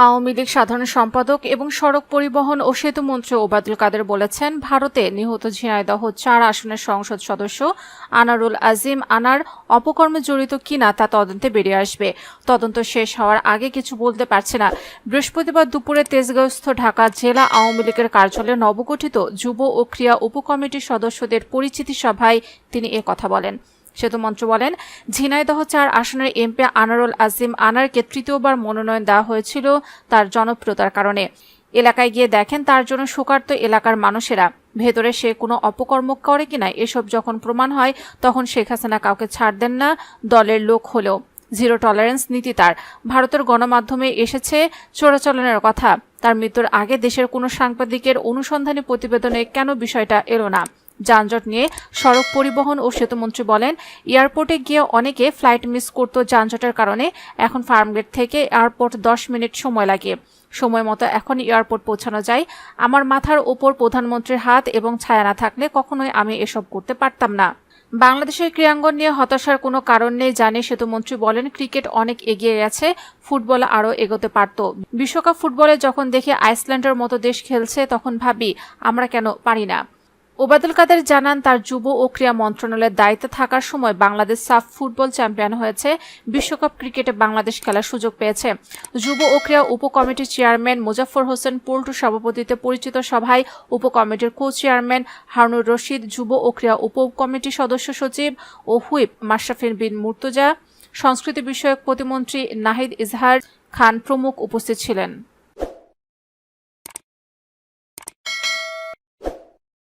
আওয়ামী লীগ সাধারণ সম্পাদক এবং সড়ক পরিবহন ও সেতু মন্ত্রী ওবায়দুল কাদের বলেছেন, ভারতে নিহত ঝিনাইদহ 4 আসনের সংসদ সদস্য আনারুল আজিম আনার অপকর্মে জড়িত কিনা তা তদন্তে বেরিয়ে আসবে। তদন্ত শেষ হওয়ার আগে কিছু বলতে পারছে না। বৃহস্পতিবার দুপুরে তেজগাঁওস্থ ঢাকা জেলা আওয়ামী লীগের কার্যালয়ে নবগঠিত যুব ও ক্রীড়া উপকমিটির সদস্যদের পরিচিতি সভায় তিনি কথা বলেন। সেতুমন্ত্রী বলেন, ঝিনাইদহ 4 আসনের এমপি আনারুল আজিম আনারকে তৃতীয়বার মনোনয়ন দেওয়া হয়েছিল তার জনপ্রিয়তার কারণে। এলাকায় গিয়ে দেখেন তার জন্য শোকার্ত এলাকার মানুষেরা। ভেতরে সে কোনো অপকর্ম করে কিনা এসব যখন প্রমাণ হয় তখন শেখ হাসিনা কাউকে ছাড় দেন না, দলের লোক হলেও। জিরো টলারেন্স নীতি তার। ভারতের গণমাধ্যমে এসেছে চোরাচালানের কথা। তার মৃত্যুর আগে দেশের কোনো সাংবাদিকের অনুসন্ধানী প্রতিবেদনে কেন বিষয়টা এলো না? যানজট নিয়ে সড়ক পরিবহন ও সেতুমন্ত্রী বলেন, এয়ারপোর্টে গিয়ে অনেকে ফ্লাইট মিস করত যানজটের কারণে। এখন ফার্মগেট থেকে এয়ারপোর্ট 10 মিনিট সময় লাগে। সময় মতো এখন এয়ারপোর্ট পৌঁছানো যায়। আমার মাথার ওপর প্রধানমন্ত্রীর হাত এবং ছায়া না থাকলে কখনোই আমি এসব করতে পারতাম না। বাংলাদেশের ক্রীড়াঙ্গন নিয়ে হতাশার কোনো কারণ নেই জানিয়ে সেতুমন্ত্রী বলেন, ক্রিকেট অনেক এগিয়ে গেছে, ফুটবল আরও এগোতে পারত। বিশ্বকাপ ফুটবলে যখন দেখি আইসল্যান্ডের মতো দেশ খেলছে তখন ভাবি আমরা কেন পারি না। ওবায়দুল কাদের জানান, তার যুব ও ক্রীড়া মন্ত্রণালয়ের দায়িত্বে থাকার সময় বাংলাদেশ সাফ ফুটবল চ্যাম্পিয়ন হয়েছে। বিশ্বকাপ ক্রিকেটে বাংলাদেশ খেলার সুযোগ পেয়েছে। যুব ও ক্রীড়া উপকমিটির চেয়ারম্যান মোজাফফর হোসেন পল্টুর সভাপতিত্বে পরিচিত সভায় উপকমিটির কো চেয়ারম্যান হারুনুর রশিদ, যুব ও ক্রীড়া উপকমিটির সদস্য সচিব ও হুইপ মাশরাফি বিন মুর্তজা, সংস্কৃতি বিষয়ক প্রতিমন্ত্রী নাহিদ ইজহার খান প্রমুখ উপস্থিত ছিলেন।